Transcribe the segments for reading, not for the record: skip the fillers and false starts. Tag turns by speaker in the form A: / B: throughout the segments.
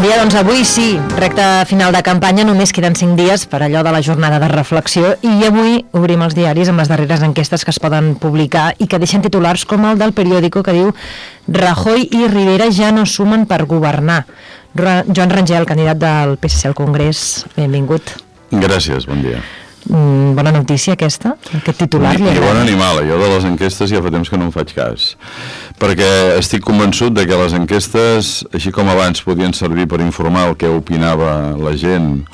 A: Bon dia, doncs avui sí, recta final de campanya, només queden 5 dies per allò de la jornada de reflexió i avui obrim els diaris amb les darreres enquestes que es poden publicar i que deixen titulars com el del periòdico que diu Rajoy i Rivera ja no sumen per governar. Joan Rangel, candidat del PSC al Congrés, benvingut.
B: Gràcies, bon dia.
A: Bona notícia aquesta, aquest titular.
B: I bona ni mala, jo de les enquestes ja fa temps que no en faig cas, perquè estic convençut de que les enquestes, així com abans podien servir per informar el que opinava la gent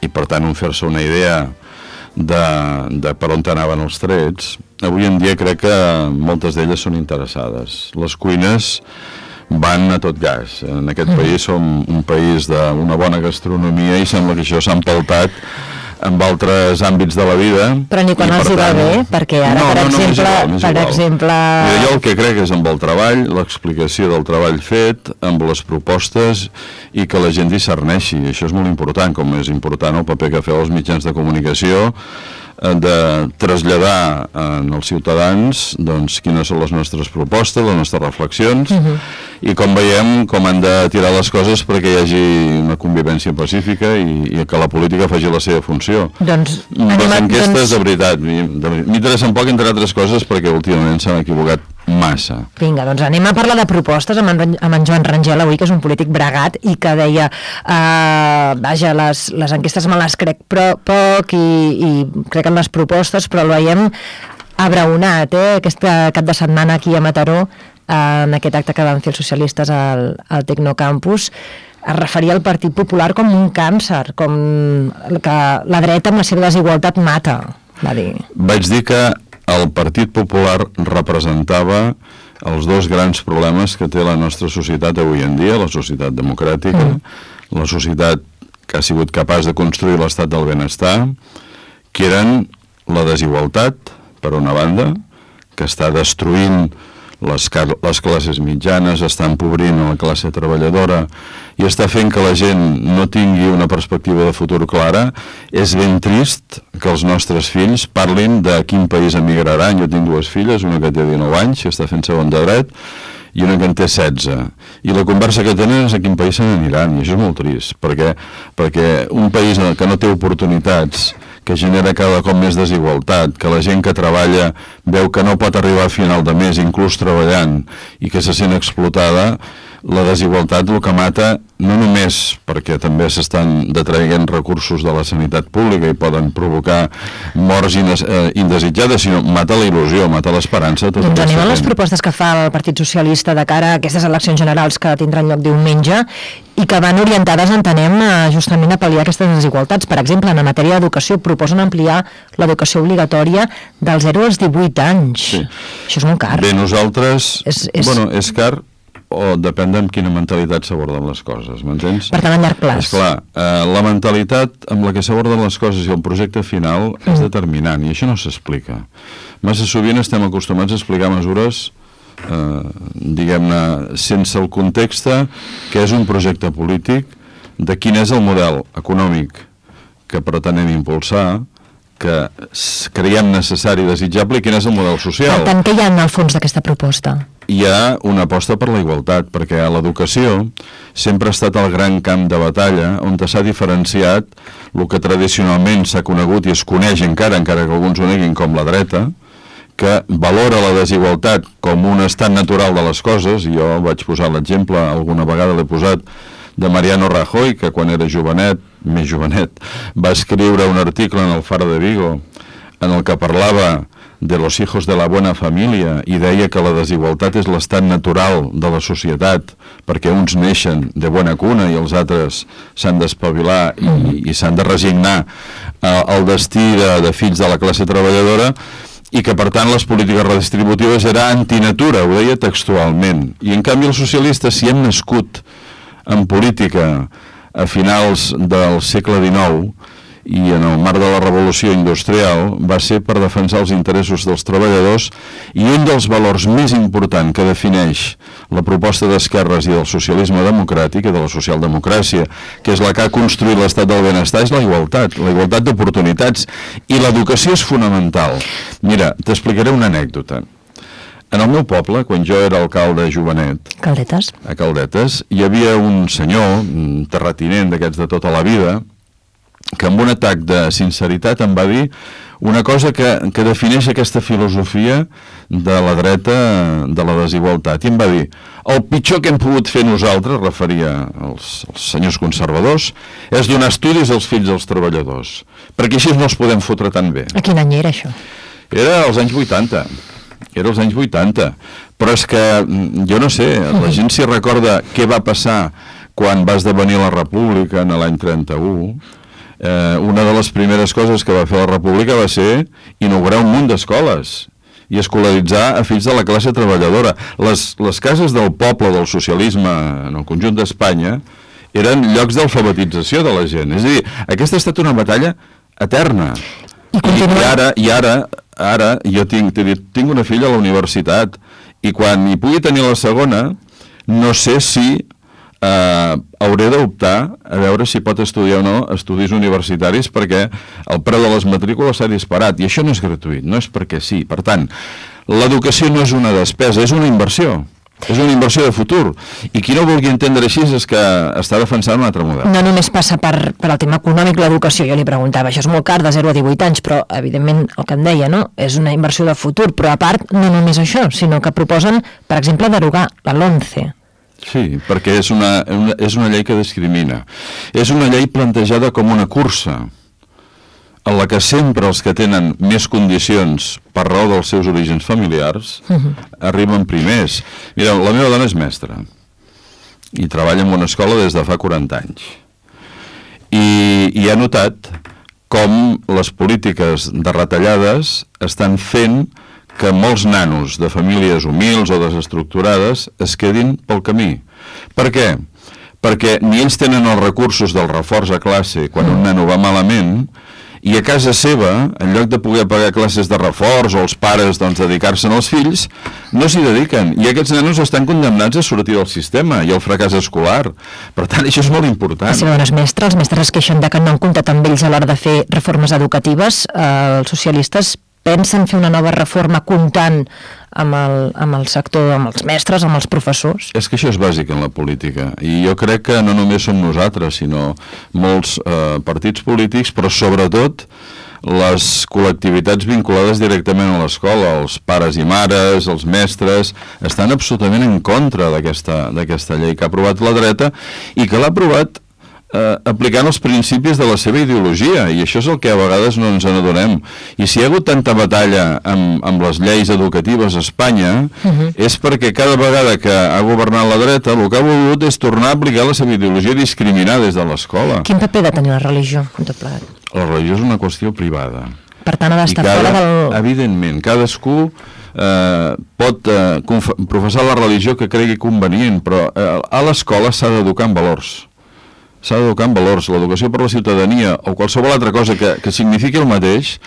B: i per tant fer-se una idea de per on anaven els trets, avui en dia crec que moltes d'elles són interessades. Les cuines van a tot gas. En aquest país som un país d'una bona gastronomia i sembla que això s'ha empeltat en altres àmbits de la vida.
A: Però ni quan els hi va bé, perquè ara, per exemple...
B: Mira, jo el que crec és amb el treball, l'explicació del treball fet, amb les propostes i que la gent discerneixi. Això és molt important, com és important el paper que feu els mitjans de comunicació, de traslladar als ciutadans doncs, quines són les nostres propostes, les nostres reflexions, i com veiem com han de tirar les coses perquè hi hagi una convivència pacífica i que la política faci la seva funció.
A: Doncs,
B: les enquestes, de veritat, m'interessen poc, entre altres coses, perquè últimament s'han equivocat massa.
A: Vinga, doncs anem a parlar de propostes amb en Joan Rangel avui, que és un polític bregat i que deia vaja, les enquestes me les crec però poc i crec en les propostes, però el veiem abraonat, aquest cap de setmana aquí a Mataró, en aquest acte que van fer els socialistes al Tecnocampus. Es referia al Partit Popular com un càncer, com que la dreta amb la seva desigualtat mata, va dir.
B: Vaig dir que el Partit Popular representava els dos grans problemes que té la nostra societat avui en dia, la societat democràtica, la societat que ha sigut capaç de construir l'estat del benestar, que eren la desigualtat, per una banda, que està destruint les classes mitjanes, està empobrint la classe treballadora i està fent que la gent no tingui una perspectiva de futur clara. És ben trist que els nostres fills parlin de quin país emigraran. Jo tinc dues filles, una que té 19 anys, que està fent segon de dret, i una que en té 16. I la conversa que tenen és a quin país se n'aniran, i això és molt trist, perquè un país que no té oportunitats, que genera cada cop més desigualtat, que la gent que treballa veu que no pot arribar a final de mes, inclús treballant, i que se sent explotada, la desigualtat el que mata, no només perquè també s'estan detraient recursos de la sanitat pública i poden provocar morts indesitjades, sinó mata la il·lusió, mata l'esperança.
A: Doncs anem a les propostes que fa el Partit Socialista de cara a aquestes eleccions generals que tindran lloc diumenge i que van orientades, entenem, justament a pal·liar aquestes desigualtats. Per exemple, en matèria d'educació proposen ampliar l'educació obligatòria dels 0 als 18 anys.
B: Sí.
A: Això és molt car.
B: Bé, nosaltres... Bueno, és car o depèn de amb quina mentalitat s'aborden les coses, m'entens?
A: Per tant, a llarg plaç.
B: Esclar, la mentalitat amb la que s'aborden les coses i el projecte final és determinant, i això no s'explica. Massa sovint estem acostumats a explicar mesures diguem-ne, sense el context que és un projecte polític, de quin és el model econòmic que pretenem impulsar, que creiem necessari i desitjable, i quin és el model social.
A: Per tant, què hi ha en el fons d'aquesta proposta?
B: Hi ha una aposta per la igualtat, perquè l'educació sempre ha estat el gran camp de batalla on s'ha diferenciat el que tradicionalment s'ha conegut i es coneix encara que alguns ho neguin com la dreta, que valora la desigualtat com un estat natural de les coses. Jo vaig posar l'exemple, alguna vegada l'he posat, de Mariano Rajoy, que quan era jovenet, més jovenet, va escriure un article en el Faro de Vigo en el que parlava de los hijos de la buena família i deia que la desigualtat és l'estat natural de la societat, perquè uns neixen de bona cuna i els altres s'han d'espavilar i s'han de resignar al destí de fills de la classe treballadora, i que per tant les polítiques redistributives era antinatura, ho deia textualment. I en canvi els socialistes, si hem nascut en política a finals del segle XIX i en el marc de la revolució industrial, va ser per defensar els interessos dels treballadors, i un dels valors més importants que defineix la proposta d'esquerres i del socialisme democràtic i de la socialdemocràcia, que és la que ha construït l'estat del benestar, és la igualtat d'oportunitats, i l'educació és fonamental. Mira, t'explicaré una anècdota. En el meu poble, quan jo era alcalde jovenet,
A: Caldetes.
B: a Caldetes, hi havia un senyor, un terratinent d'aquests de tota la vida, que amb un atac de sinceritat em va dir una cosa que defineix aquesta filosofia de la dreta de la desigualtat. I em va dir, el pitjor que hem pogut fer nosaltres, referia als senyors conservadors, és donar estudis als fills dels treballadors, perquè així no els podem fotre tan bé.
A: A quin any era això?
B: Era als anys 80. Era als anys 80. Però és que, jo no sé, la gent s'hi recorda què va passar quan va esdevenir la República en l'any 31. Una de les primeres coses que va fer la República va ser inaugurar un munt d'escoles i escolaritzar a fills de la classe treballadora. Les cases del poble del socialisme en el conjunt d'Espanya eren llocs d'alfabetització de la gent. És a dir, aquesta ha estat una batalla eterna. I ara jo tinc una filla a la universitat i quan hi pugui tenir la segona no sé si hauré d'optar a veure si pot estudiar o no estudis universitaris, perquè el preu de les matrícules s'ha disparat i això no és gratuït, no és perquè sí. Per tant, l'educació no és una despesa, és una inversió. És una inversió de futur. I qui no vulgui entendre així és que està defensant un altre model.
A: No només passa per el tema econòmic l'educació, jo li preguntava, això és molt car de 0 a 18 anys, però evidentment el que em deia, no? És una inversió de futur, però a part no només això, sinó que proposen, per exemple, derogar la LOMCE.
B: Sí, perquè és una llei que discrimina. És una llei plantejada com una cursa, en la que sempre els que tenen més condicions per raó dels seus orígens familiars arriben primers. Mira, la meva dona és mestra i treballa en una escola des de fa 40 anys. I ha notat com les polítiques de retallades estan fent que molts nanos de famílies humils o desestructurades es quedin pel camí. Per què? Perquè ni ells tenen els recursos del reforç a classe quan un nano va malament, i a casa seva, en lloc de poder pagar classes de reforç o els pares dedicar-se'n als fills, no s'hi dediquen. I aquests nanos estan condemnats a sortir del sistema i al fracàs escolar. Per tant, això és molt important.
A: La seva dona és mestra, els mestres es queixen de que no han comptat amb ells a l'hora de fer reformes educatives. Els socialistes pensen fer una nova reforma comptant amb el sector, amb els mestres, amb els professors?
B: És que això és bàsic en la política, i jo crec que no només som nosaltres, sinó molts partits polítics, però sobretot les col·lectivitats vinculades directament a l'escola, els pares i mares, els mestres, estan absolutament en contra d'aquesta llei que ha aprovat la dreta i que l'ha aprovat aplicant els principis de la seva ideologia, i això és el que a vegades no ens n'adonem. I si hi ha hagut tanta batalla amb les lleis educatives a Espanya és perquè cada vegada que ha governat la dreta el que ha volgut és tornar a aplicar la seva ideologia i discriminar des de l'escola.
A: Quin paper ha de tenir la religió en tot plegat?
B: La religió és una qüestió privada.
A: Per tant, ha d'estar fora del...
B: Evidentment, cadascú pot professar la religió que cregui convenient, però a l'escola s'ha d'educar en valors. S'ha d'educar en valors. L'educació per la ciutadania o qualsevol altra cosa que signifiqui el mateix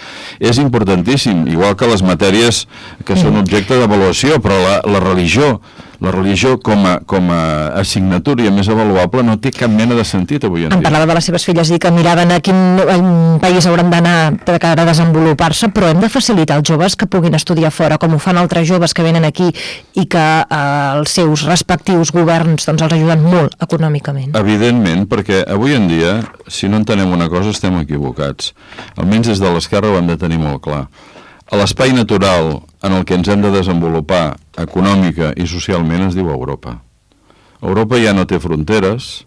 B: és importantíssim, igual que les matèries que són objecte d'avaluació, però la religió com a assignatura més avaluable no té cap mena de sentit avui en dia.
A: Em parlava de les seves filles i que miraven a quin país hauran d'anar de cara a desenvolupar-se, però hem de facilitar als joves que puguin estudiar fora, com ho fan altres joves que venen aquí i que els seus respectius governs els ajuden molt econòmicament.
B: Evidentment, perquè avui en dia, si no entenem una cosa, estem equivocats. Almenys des de l'esquerra ho hem de tenir molt clar. A l'espai natural en el que ens hem de desenvolupar econòmica i socialment es diu Europa. Europa ja no té fronteres,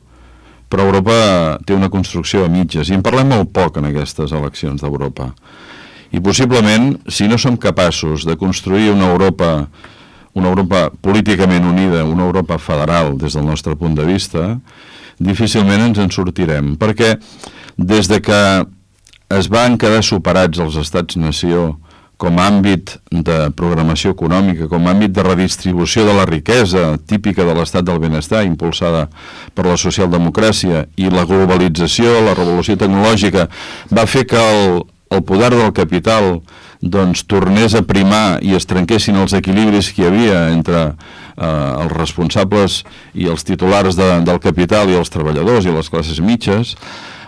B: però Europa té una construcció a mitges, i en parlem molt poc en aquestes eleccions d'Europa. I possiblement, si no som capaços de construir una Europa políticament unida, una Europa federal des del nostre punt de vista, difícilment ens en sortirem, perquè des de que es van quedar superats els estats-nació com a àmbit de programació econòmica, com a àmbit de redistribució de la riquesa típica de l'estat del benestar impulsada per la socialdemocràcia, i la globalització, la revolució tecnològica va fer que el poder del capital tornés a primar i es trenquessin els equilibris que hi havia entre els responsables i els titulars del capital i els treballadors i les classes mitges.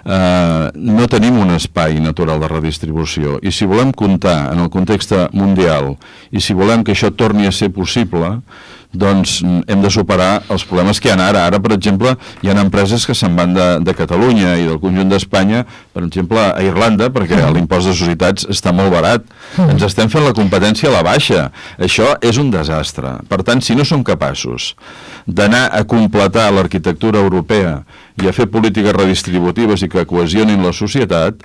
B: no tenim un espai natural de redistribució, i si volem comptar en el context mundial i si volem que això torni a ser possible, doncs hem de superar els problemes que hi ha ara. Ara, per exemple, hi ha empreses que se'n van de Catalunya i del conjunt d'Espanya, per exemple, a Irlanda, perquè l'impost de societats està molt barat. Ens estem fent la competència a la baixa. Això és un desastre. Per tant, si no som capaços d'anar a completar l'arquitectura europea i a fer polítiques redistributives i que cohesionin la societat,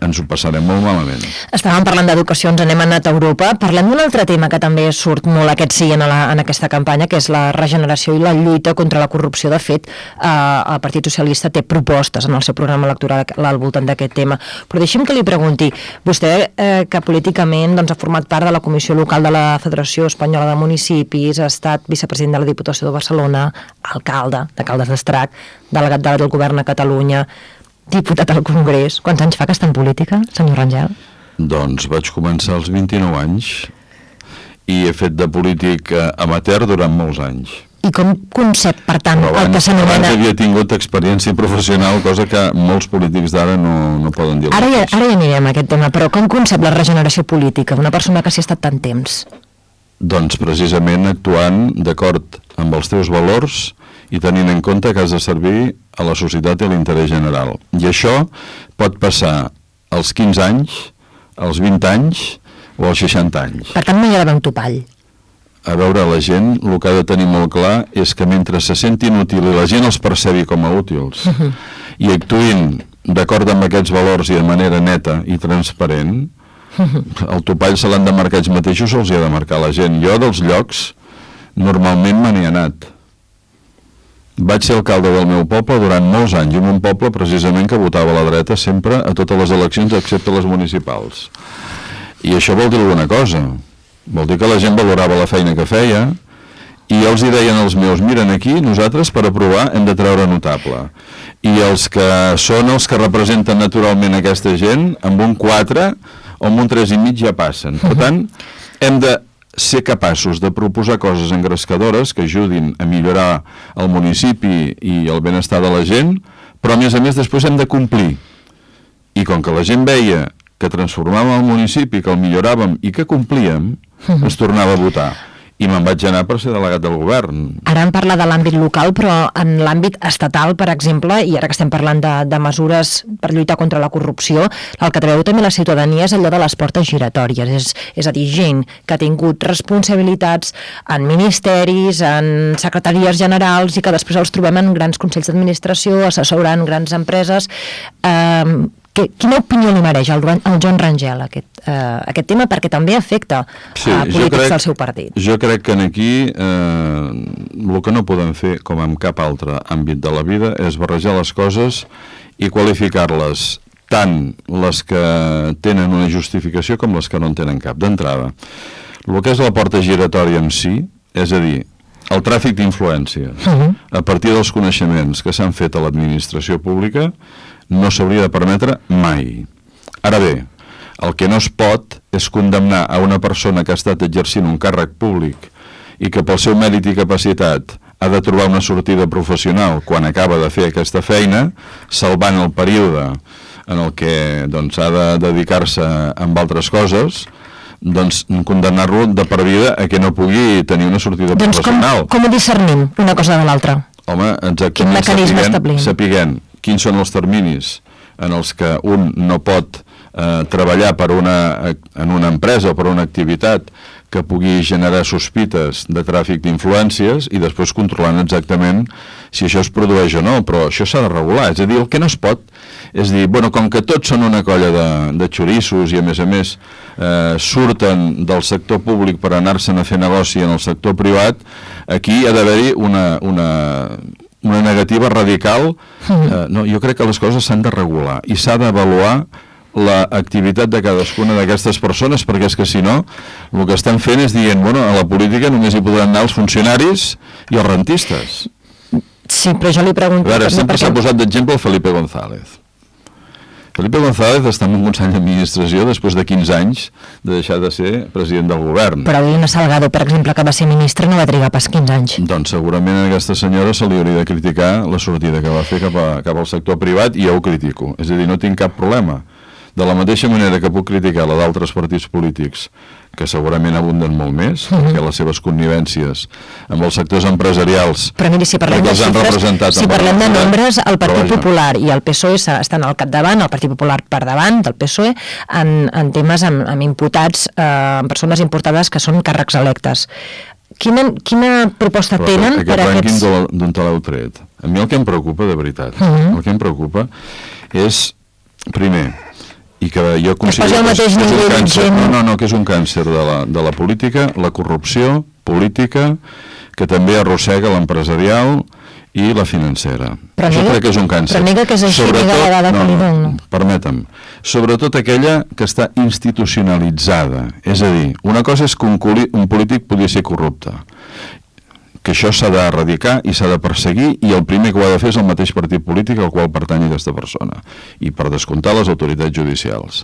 B: ens ho passarem molt malament.
A: Estàvem parlant d'educació, ens n'hem anat a Europa. Parlem d'un altre tema que també surt molt aquest sí en aquesta campanya, que és la regeneració i la lluita contra la corrupció. De fet, el Partit Socialista té propostes en el seu programa electoral al voltant d'aquest tema. Però deixi'm que li pregunti, vostè que políticament ha format part de la Comissió Local de la Federació Espanyola de Municipis, ha estat vicepresident de la Diputació de Barcelona, alcalde de Caldes d'Estrac, delegat del govern a Catalunya, diputat al Congrés. Quants anys fa que està en política, senyor Rangel?
B: Doncs vaig començar als 29 anys i he fet de polític amateur durant molts anys.
A: I com concep, per tant,
B: abans,
A: el que s'anomena...
B: Abans havia tingut experiència professional, cosa que molts polítics d'ara no poden dir.
A: Ara ja anirem a aquest tema, però com concep la regeneració política d'una persona que s'hi ha estat tant temps?
B: Doncs precisament actuant d'acord amb els teus valors i tenint en compte que has de servir a la societat i a l'interès general. I això pot passar als 15 anys, als 20 anys o als 60 anys.
A: Per tant, no hi ha d'haver un topall.
B: A veure, la gent el que ha de tenir molt clar és que mentre se sentin útils i la gent els percebi com a útils i actuïn d'acord amb aquests valors i de manera neta i transparent, el topall se l'han de marcar ells mateixos o els hi ha de marcar la gent. Jo dels llocs normalment me n'he anat. Vaig ser alcalde del meu poble durant molts anys, en un poble precisament que votava a la dreta sempre a totes les eleccions excepte les municipals. I això vol dir alguna cosa. Vol dir que la gent valorava la feina que feia i els hi deien als meus, miren aquí, nosaltres per aprovar hem de treure notable. I els que són els que representen naturalment aquesta gent, amb un 4 o amb un 3,5 ja passen. Per tant, hem de ser capaços de proposar coses engrescadores que ajudin a millorar el municipi i el benestar de la gent, però a més després hem de complir. I com que la gent veia que transformàvem el municipi, que el milloràvem i que complíem, es tornava a votar. I me'n vaig anar per ser delegat del govern.
A: Ara em parla de l'àmbit local, però en l'àmbit estatal, per exemple, i ara que estem parlant de mesures per lluitar contra la corrupció, el que treu també la ciutadania és allò de les portes giratòries, és a dir, gent que ha tingut responsabilitats en ministeris, en secretaries generals i que després els trobem en grans consells d'administració, assessorant grans empreses. Quina opinió li mereix al Joan Rangel aquest tema, perquè també afecta polítics del seu partit?
B: Jo crec que aquí el que no podem fer, com en cap altre àmbit de la vida, és barrejar les coses i qualificar-les, tant les que tenen una justificació com les que no en tenen cap. D'entrada, el que és la porta giratòria en si, és a dir, el tràfic d'influències, a partir dels coneixements que s'han fet a l'administració pública, no s'hauria de permetre mai. Ara bé, el que no es pot és condemnar a una persona que ha estat exercint un càrrec públic i que pel seu mèrit i capacitat ha de trobar una sortida professional quan acaba de fer aquesta feina, salvant el període en el que ha de dedicar-se a altres coses, doncs condemnar-lo de per vida a que no pugui tenir una sortida professional.
A: Com ho discernim una cosa de l'altra?
B: Home, exactament, sapiguem quins són els terminis en els que un no pot treballar en una empresa o per una activitat que pugui generar sospites de tràfic d'influències i després controlant exactament si això es produeix o no, però això s'ha de regular. És a dir, el que no es pot és dir, com que tots són una colla de xorissos i a més surten del sector públic per anar-se'n a fer negoci en el sector privat, aquí ha d'haver-hi una negativa radical. No, jo crec que les coses s'han de regular i s'ha d'avaluar l'activitat de cadascuna d'aquestes persones, perquè és que si no, el que estan fent és dient, a la política només hi podran anar els funcionaris i els rentistes.
A: Sí, però jo li pregunto...
B: A veure, sempre s'ha posat d'exemple el Felipe González. Felipe González està en un Consell d'Administració després de 15 anys de deixar de ser president del govern.
A: Però Elena Salgado, per exemple, que va ser ministre, no va trigar pas 15 anys.
B: Doncs segurament a aquesta senyora se li hauria de criticar la sortida que va fer cap al sector privat, i jo ho critico. És a dir, no tinc cap problema. De la mateixa manera que puc criticar la d'altres partits polítics, que segurament abunden molt més, perquè les seves connivències amb els sectors empresarials...
A: Però miri, si parlem de xifres, si parlem de nombres, el Partit Popular i el PSOE estan al capdavant, el Partit Popular per davant del PSOE, en temes amb imputats, amb persones importades que són càrrecs electes. Quina proposta tenen per a aquests...
B: Aquest rànquing d'on te l'heu tret? A mi el que em preocupa, de veritat, el que em preocupa és, primer, i que jo considero que és un càncer, que és un càncer de la política, la corrupció política, que també arrossega l'empresarial i la financera. Això crec que és un càncer.
A: Però nega que és així, nega la dada que li dono.
B: Permetem. Sobretot aquella que està institucionalitzada. És a dir, una cosa és que un polític podria ser corrupte, que això s'ha d'erradicar i s'ha de perseguir, i el primer que ho ha de fer és el mateix partit polític al qual pertany aquesta persona, i per descomptar les autoritats judicials.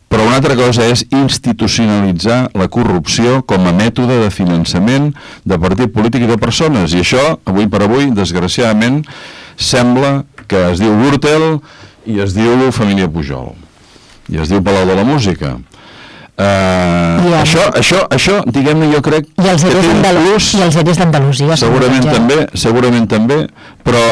B: Però una altra cosa és institucionalitzar la corrupció com a mètode de finançament de partit polític i de persones, i això, avui per avui, desgraciadament, sembla que es diu Gürtel i es diu família Pujol, i es diu Palau de la Música. Això, diguem-ne, jo crec
A: que té un plus... I els EREs d'Andalusia.
B: Segurament també, però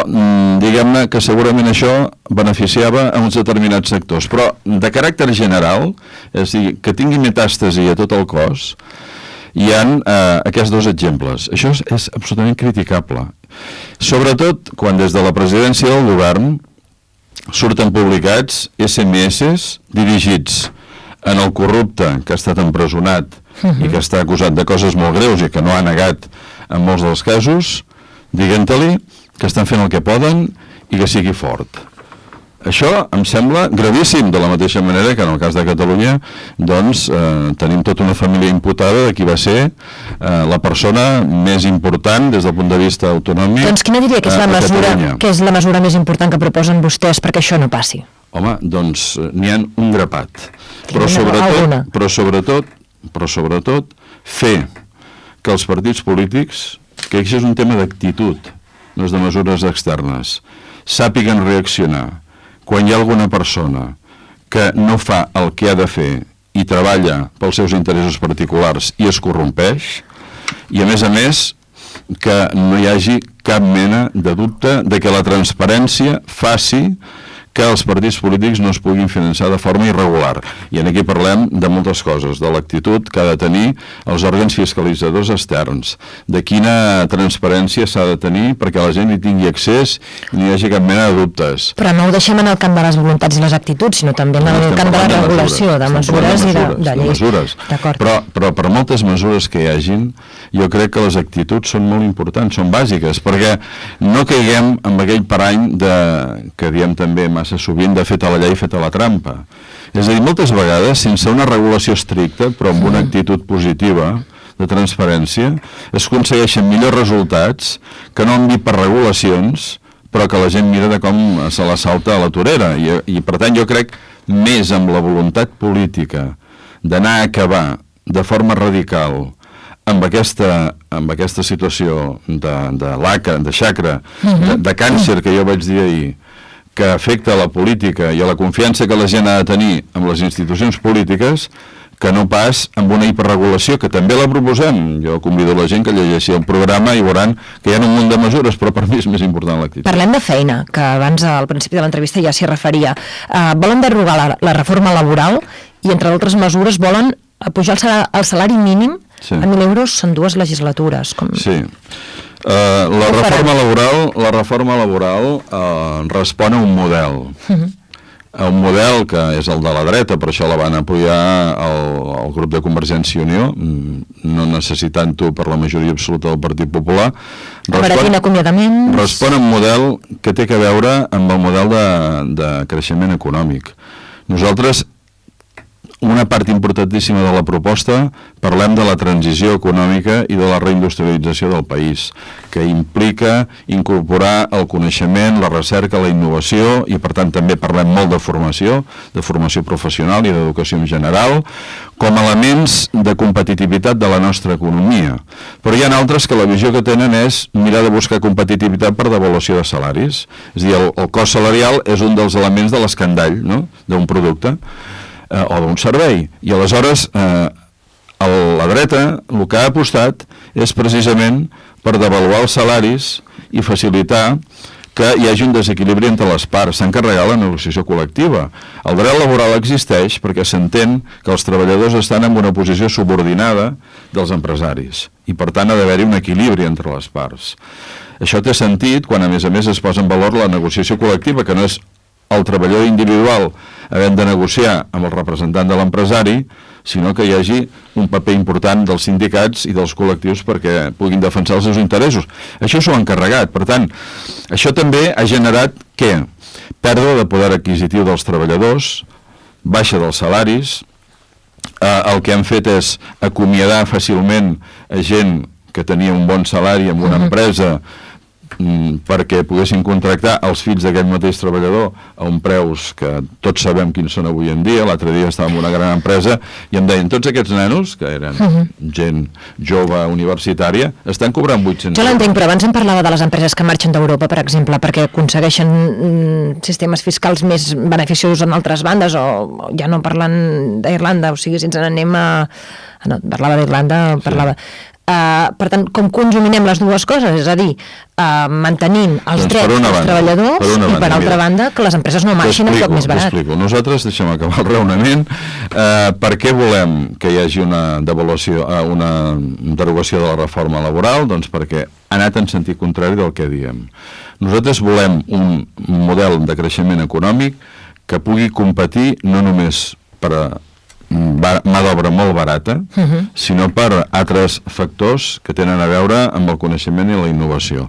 B: diguem-ne que segurament això beneficiava a uns determinats sectors. Però de caràcter general, és a dir, que tingui metàstasi a tot el cos, hi ha aquests dos exemples. Això és absolutament criticable. Sobretot quan des de la presidència del govern surten publicats SMS dirigits en el corrupte que ha estat empresonat i que està acusat de coses molt greus i que no ha negat en molts dels casos, diguent-li que estan fent el que poden i que sigui fort. Això em sembla gravíssim, de la mateixa manera que en el cas de Catalunya doncs tenim tota una família imputada de qui va ser la persona més important des del punt de vista autonòmic.
A: Doncs quina diria que és la mesura més important que proposen vostès perquè això no passi?
B: Home, doncs n'hi ha un grapat. Però sobretot fer que els partits polítics, que això és un tema d'actitud, no és de mesures externes, sàpiguen reaccionar quan hi ha alguna persona que no fa el que ha de fer i treballa pels seus interessos particulars i es corrompeix, i a més que no hi hagi cap mena de dubte de que la transparència faci que els partits polítics no es puguin finançar de forma irregular. I aquí parlem de moltes coses, de l'actitud que ha de tenir els òrgans fiscalitzadors externs, de quina transparència s'ha de tenir perquè la gent hi tingui accés i no hi hagi cap mena de dubtes.
A: Però no ho deixem en el camp de les voluntats i les actituds, sinó també en el camp de la regulació, de mesures i de lleis.
B: Però per moltes mesures que hi hagin, jo crec que les actituds són molt importants, són bàsiques, perquè no caiguem en aquell parany que diem també massa sovint de fet a la llei, fet a la trampa. És a dir, moltes vegades, sense una regulació estricta, però amb una actitud positiva de transparència, es aconsegueixen millors resultats que no han dit per regulacions, però que la gent mira de com se la salta a la torera. I per tant, jo crec més amb la voluntat política d'anar a acabar de forma radical amb aquesta situació de laca, de xacra, de càncer que jo vaig dir ahir, que afecta a la política i a la confiança que la gent ha de tenir amb les institucions polítiques, que no pas amb una hiperregulació, que també la proposem. Jo convido la gent que llegeixi el programa i veuran que hi ha un munt de mesures, però per mi és més important l'actitud.
A: Parlem de feina, que abans al principi de l'entrevista ja s'hi referia. Volen derogar la reforma laboral i, entre altres mesures, volen pujar el salari mínim a 1.000 euros en 2 legislatures.
B: Sí. La reforma laboral respon a un model. A un model que és el de la dreta, per això la van apoyar el grup de Convergència i Unió, no necessitant-ho per la majoria absoluta del Partit Popular. Respon a un model que té a veure amb el model de creixement econòmic. Nosaltres una part importantíssima de la proposta, parlem de la transició econòmica i de la reindustrialització del país, que implica incorporar el coneixement, la recerca, la innovació, i per tant també parlem molt de formació professional i d'educació en general, com a elements de competitivitat de la nostra economia. Però hi ha altres que la visió que tenen és mirar de buscar competitivitat per devaluació de salaris. És a dir, el cost salarial és un dels elements de l'escandall, no?, d'un producte o d'un servei. I aleshores la dreta el que ha apostat és precisament per devaluar els salaris i facilitar que hi hagi un desequilibri entre les parts. S'ha encarregat la negociació col·lectiva. El dret laboral existeix perquè s'entén que els treballadors estan en una posició subordinada dels empresaris i per tant ha d'haver-hi un equilibri entre les parts. Això té sentit quan a més es posa en valor la negociació col·lectiva, que no és el treballador individual havent de negociar amb el representant de l'empresari, sinó que hi hagi un paper important dels sindicats i dels col·lectius perquè puguin defensar els seus interessos. Això s'ho ha encarregat. Per tant, això també ha generat, què? Pèrdua de poder adquisitiu dels treballadors, baixa dels salaris, el que han fet és acomiadar fàcilment a gent que tenia un bon salari en una empresa perquè poguessin contractar els fills d'aquell mateix treballador a uns preus que tots sabem quins són avui en dia. L'altre dia estava en una gran empresa i em deien, tots aquests nanos, que eren gent jove universitària, estan cobrant 800 euros.
A: Jo l'entenc, però abans em parlava de les empreses que marxen d'Europa, per exemple, perquè aconsegueixen sistemes fiscals més beneficiosos en altres bandes, o ja no parlant d'Irlanda, o sigui, si ens n'anem a... No, parlava d'Irlanda, parlava... Per tant, com conjuminem les dues coses? És a dir, mantenint els drets dels treballadors i per altra banda que les empreses no marxin un cop més barat.
B: T'explico. Nosaltres, deixem acabar el raonament, per què volem que hi hagi una derogació de la reforma laboral? Doncs perquè ha anat en sentit contrari del que diem. Nosaltres volem un model de creixement econòmic que pugui competir no només per mà d'obra molt barata, sinó per altres factors que tenen a veure amb el coneixement i la innovació.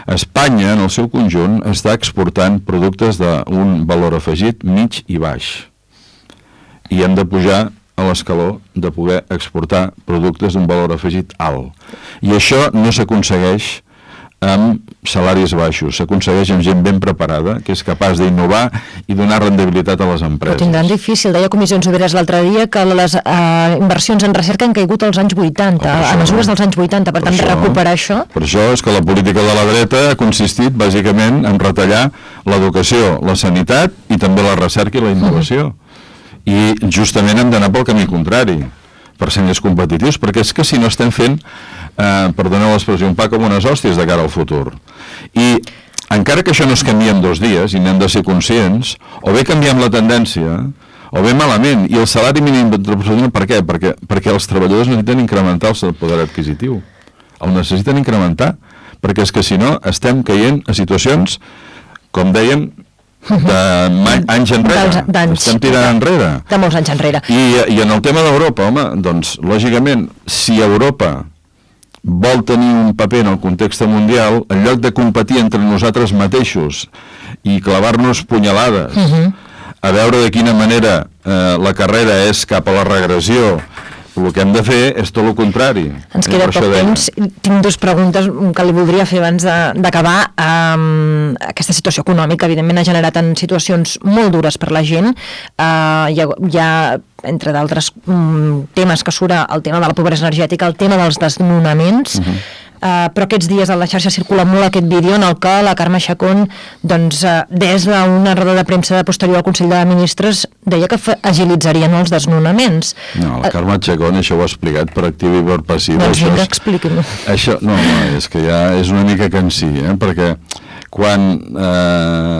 B: Espanya, en el seu conjunt, està exportant productes d'un valor afegit mig i baix. I hem de pujar a l'escaló de poder exportar productes d'un valor afegit alt. I això no s'aconsegueix amb salaris baixos, s'aconsegueix amb gent ben preparada, que és capaç d'innovar i donar rendibilitat a les empreses.
A: Però tindran difícil, deia Comissions Obreres l'altre dia que les inversions en recerca han caigut als anys 80, a mesures dels anys 80, per tant recuperar això...
B: Per això és que la política de la dreta ha consistit bàsicament en retallar l'educació, la sanitat i també la recerca i la innovació. I justament hem d'anar pel camí contrari, per ser més competitius, perquè és que si no estem fent, perdoneu l'expressió, un pa com unes hòsties de cara al futur. I encara que això no es canvia en 2 dies, i n'hem de ser conscients, o bé canviem la tendència, o bé malament. I el salari mínim d'interprofessional, per què? Perquè els treballadors necessiten incrementar el seu poder adquisitiu. El necessiten incrementar, perquè és que si no estem caient a situacions, com dèiem, d'anys enrere, estem tirant enrere.
A: De molts anys enrere.
B: I en el tema d'Europa, home, doncs, lògicament, si Europa vol tenir un paper en el context mundial, en lloc de competir entre nosaltres mateixos i clavar-nos punyalades, a veure de quina manera la carrera és cap a la regressió, el que hem de fer és tot el contrari.
A: Ens queda poc temps. Tinc 2 preguntes que li voldria fer abans d'acabar. Aquesta situació econòmica, evidentment, ha generat en situacions molt dures per la gent. Hi ha, entre d'altres temes que surt el tema de la pobresa energètica, el tema dels desnonaments, però aquests dies a la xarxa circula molt aquest vídeo en el que la Carme Chacón, doncs, des d'una roda de premsa de posterior al Consell de Ministres, deia que agilitzarien els desnonaments.
B: No, la Carme Chacón això ho ha explicat per activa i per passiva.
A: Doncs vinga, expliqui-m'ho.
B: No, és que ja és una mica cansí, perquè quan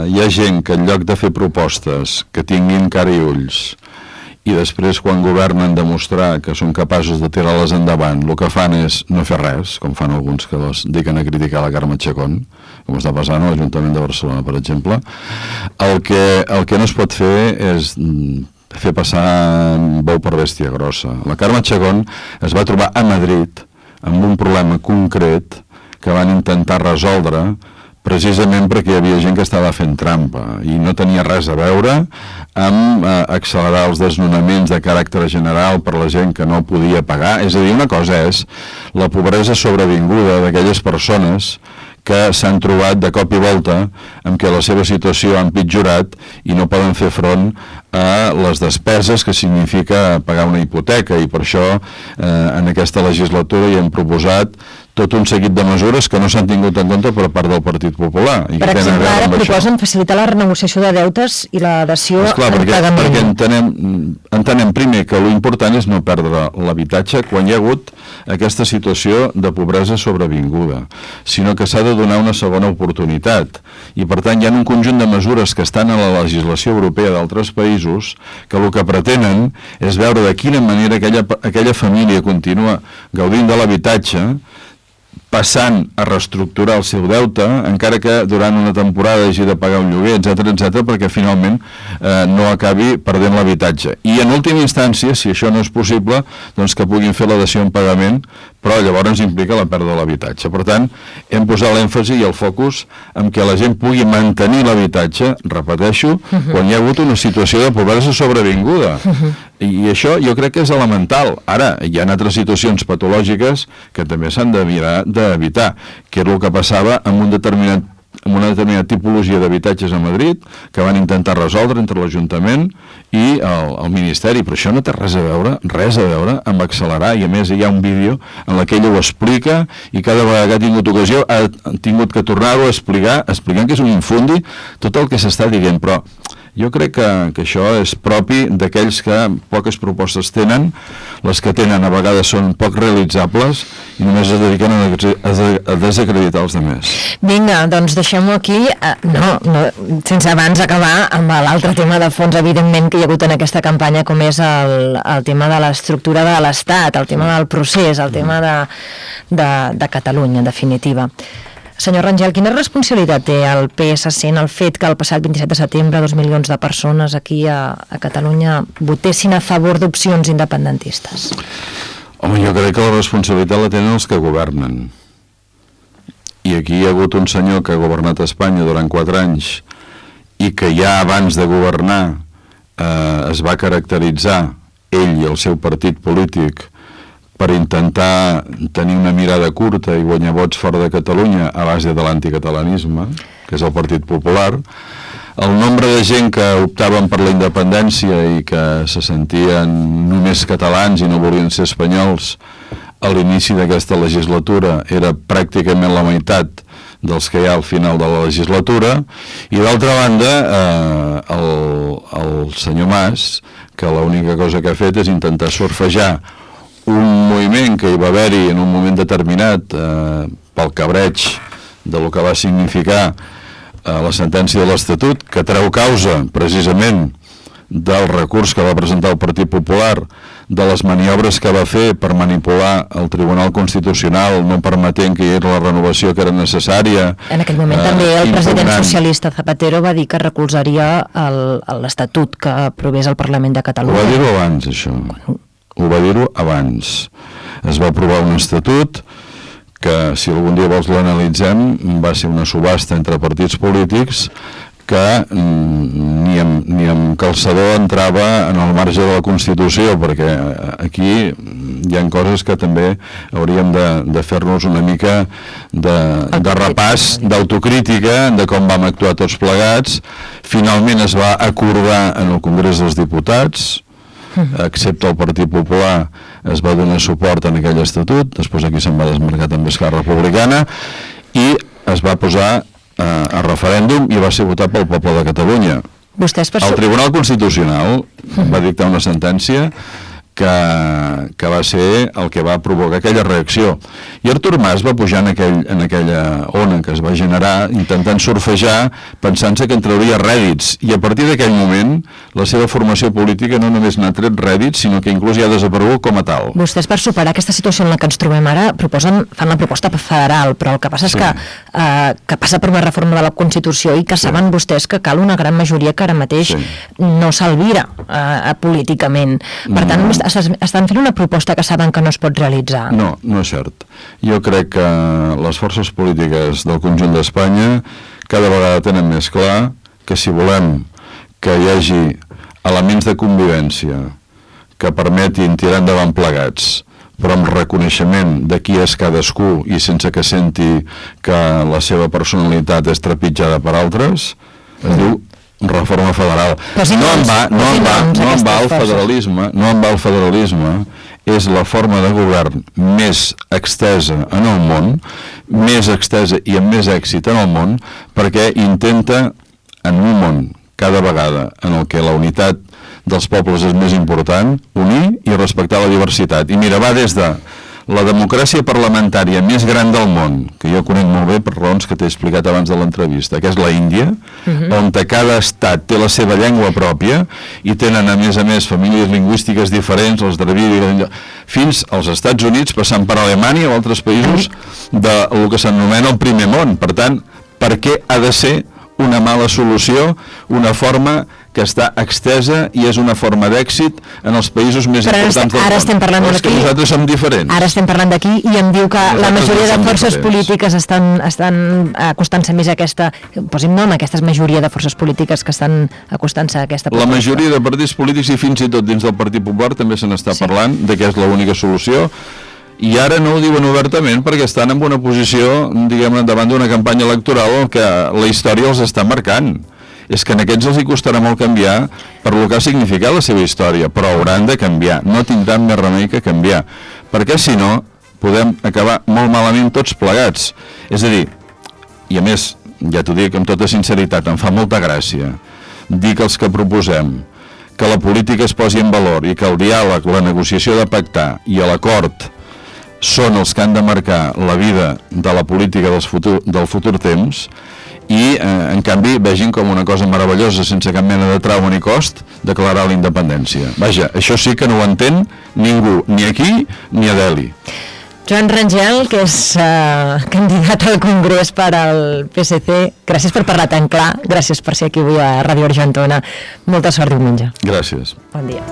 B: hi ha gent que en lloc de fer propostes que tinguin cara i ulls, i després quan governen demostrar que són capaços de tirar-les endavant, el que fan és no fer res, com fan alguns que es dediquen a criticar la Carme Chacón, com està passant a l'Ajuntament de Barcelona, per exemple. El que no es pot fer és fer passar bou per bèstia grossa. La Carme Chacón es va trobar a Madrid amb un problema concret que van intentar resoldre precisament perquè hi havia gent que estava fent trampa i no tenia res a veure amb accelerar els desnonaments de caràcter general per la gent que no podia pagar. És a dir, una cosa és la pobresa sobrevinguda d'aquelles persones que s'han trobat de cop i volta amb què la seva situació ha empitjorat i no poden fer front a les despeses que significa pagar una hipoteca, i per això en aquesta legislatura hi hem proposat tot un seguit de mesures que no s'han tingut en compte per part del Partit Popular.
A: Per exemple, ara proposen facilitar la renegociació de deutes i la dació en pagament.
B: Perquè entenem primer que l'important és no perdre l'habitatge quan hi ha hagut aquesta situació de pobresa sobrevinguda, sinó que s'ha de donar una segona oportunitat. I per tant hi ha un conjunt de mesures que estan a la legislació europea d'altres països que el que pretenen és veure de quina manera aquella família continua gaudint de l'habitatge, passant a reestructurar el seu deute, encara que durant una temporada hagi de pagar un lloguer, etc, perquè finalment no acabi perdent l'habitatge. I en última instància, si això no és possible, doncs que puguin fer la dació en pagament, però llavors implica la pèrdua de l'habitatge. Per tant, hem posat l'èmfasi i el focus en què la gent pugui mantenir l'habitatge, repeteixo, quan hi ha hagut una situació de pobresa sobrevinguda. I això jo crec que és elemental. Ara, hi ha altres situacions patològiques que també s'han de mirar d'evitar, que era el que passava amb una determinada tipologia d'habitatges a Madrid, que van intentar resoldre entre l'Ajuntament i el Ministeri, però això no té res a veure amb accelerar, i a més hi ha un vídeo en què ell ho explica, i cada vegada que ha tingut ocasió ha tingut que tornar-ho a explicar, explicant que és un infundi tot el que s'està dient. Però jo crec que això és propi d'aquells que poques propostes tenen, les que tenen a vegades són poc realitzables i només es dediquen a desacreditar els altres.
A: Vinga, doncs deixem-ho aquí, sense abans acabar amb l'altre tema de fons, evidentment, que hi ha hagut en aquesta campanya, com és el tema de l'estructura de l'Estat, el tema del procés, el tema de Catalunya, en definitiva. Senyor Rangel, quina responsabilitat té el PSC en el fet que el passat 27 de setembre 2 milions de persones aquí a Catalunya votessin a favor d'opcions independentistes?
B: Home, jo crec que la responsabilitat la tenen els que governen. I aquí hi ha hagut un senyor que ha governat Espanya durant 4 anys i que ja abans de governar es va caracteritzar, ell i el seu partit polític, per intentar tenir una mirada curta i guanyar vots fora de Catalunya a base de l'anticatalanisme, que és el Partit Popular. El nombre de gent que optaven per la independència i que se sentien només catalans i no volien ser espanyols a l'inici d'aquesta legislatura era pràcticament la meitat dels que hi ha al final de la legislatura, i d'altra banda el senyor Mas, que l'única cosa que ha fet és intentar surfejar un moviment que hi va haver-hi en un moment determinat pel cabreig de lo que va significar la sentència de l'Estatut, que treu causa precisament del recurs que va presentar el Partit Popular, de les maniobres que va fer per manipular el Tribunal Constitucional, no permetent que hi hagués la renovació que era necessària.
A: En aquell moment també el president socialista Zapatero va dir que recolzaria l'Estatut que aprovés el Parlament de Catalunya.
B: Ho va dir-ho abans, això. Ho va dir-ho abans. Es va aprovar un estatut que, si algun dia vols l'analitzem, va ser una subhasta entre partits polítics que ni amb calçador entrava en el marge de la Constitució, perquè aquí hi ha coses que també hauríem de fer-nos una mica de repàs, d'autocrítica, de com vam actuar tots plegats. Finalment es va acordar en el Congrés dels Diputats, excepte el Partit Popular es va donar suport en aquell estatut, després aquí se'n va desmarcar també Esquerra Republicana, i es va posar a referèndum i va ser votat pel poble de Catalunya. El Tribunal Constitucional va dictar una sentència que va ser el que va provocar aquella reacció. I Artur Mas va pujar en aquella ona que es va generar, intentant surfejar, pensant-se que en trauria rèdits. I a partir d'aquell moment, la seva formació política no només n'ha tret rèdits, sinó que inclús ja ha desaparegut com a tal.
A: Vostès, per superar aquesta situació en la que ens trobem ara, fan la proposta federal, però el que passa és que passa per una reforma de la Constitució i que saben vostès que cal una gran majoria que ara mateix no s'alvira políticament. Per tant, estan fent una proposta que saben que no es pot realitzar.
B: No, no és cert. Jo crec que les forces polítiques del conjunt d'Espanya cada vegada tenen més clar que si volem que hi hagi elements de convivència que permetin tirar endavant plegats, però amb reconeixement de qui és cadascú i sense que senti que la seva personalitat és trepitjada per altres, es diu reforma federal. No en va el federalisme, és la forma de govern més extesa en el món, més extesa i amb més èxit en el món, perquè intenta, en un món cada vegada en el que la unitat dels pobles és més important, unir i respectar la diversitat. I mira, va des de la democràcia parlamentària més gran del món, que jo conec molt bé per raons que t'he explicat abans de l'entrevista, que és la Índia, on cada estat té la seva llengua pròpia i tenen, a més, famílies lingüístiques diferents, els dravidics, fins als Estats Units, passant per Alemanya o altres països del que s'anomena el primer món. Per tant, per què ha de ser una mala solució, una forma que està extesa i és una forma d'èxit en els països més importants del món?
A: Ara estem parlant d'aquí.
B: Que nosaltres som diferents.
A: Ara estem parlant d'aquí i em diu que la majoria de forces polítiques estan acostant-se més a aquesta, posim nom, aquesta majoria de forces polítiques que estan acostant-se a aquesta proposta.
B: La majoria de partits polítics i fins i tot dins del Partit Popular també se n'està parlant de que és l'única solució. I ara no ho diuen obertament perquè estan en una posició, diguem-ne, davant d'una campanya electoral que la història els està marcant. És que en aquests els hi costarà molt canviar per lo que ha significat la seva història, però hauran de canviar, no tindran més remei que canviar, perquè si no podem acabar molt malament tots plegats. És a dir, i a més, ja t'ho dic amb tota sinceritat, em fa molta gràcia dir que els que proposem que la política es posi en valor i que el diàleg, la negociació de pactar i l'acord són els que han de marcar la vida de la política del futur temps i, en canvi, vegin com una cosa meravellosa, sense cap mena de trauma ni cost, declarar la independència. Vaja, això sí que no ho entén ningú, ni aquí ni a Delhi.
A: Joan Rangel, que és candidat al Congrés per al PSC, gràcies per parlar tan clar, gràcies per ser aquí avui a Ràdio Argentona. Molta sort diumenge.
B: Gràcies.
A: Bon dia.